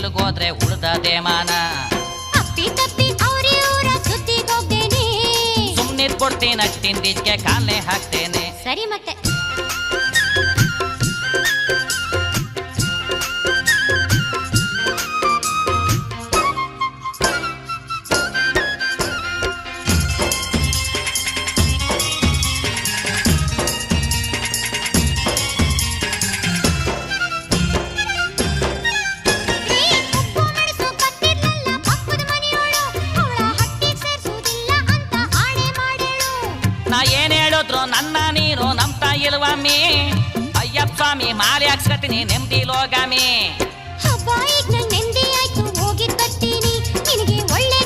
ತಿರುಗೋದ್ರೆ ಉಳ್ದದೆ ಮಾನ. ಅಪ್ಪಿ ತಪ್ಪಿ ಅವ್ರಿ ಊರ ಸುದ್ದಿಗೋಗ್ತೇನೆ. ಸುಮ್ನಿರ್ ಕೊಡ್ತೀನಿ ಅಷ್ಟಿಂದಿದ್ಕೆ ಕಾಲೇ ಹಾಕ್ತೇನೆ. ಸರಿ ಮತ್ತೆ ನನ್ನ ನೀನು ನಂಬ್ತಾ ಇಲ್ವಮ್ಮಿ. ಅಯ್ಯಪ್ಪ ಸ್ವಾಮಿ ಮಾಲೆ ಹಾಕ್ಸ್ಕತೀನಿ ನೆಮ್ಮದಿ ಲೋಗಾಮಿ. ಬಾಯಿ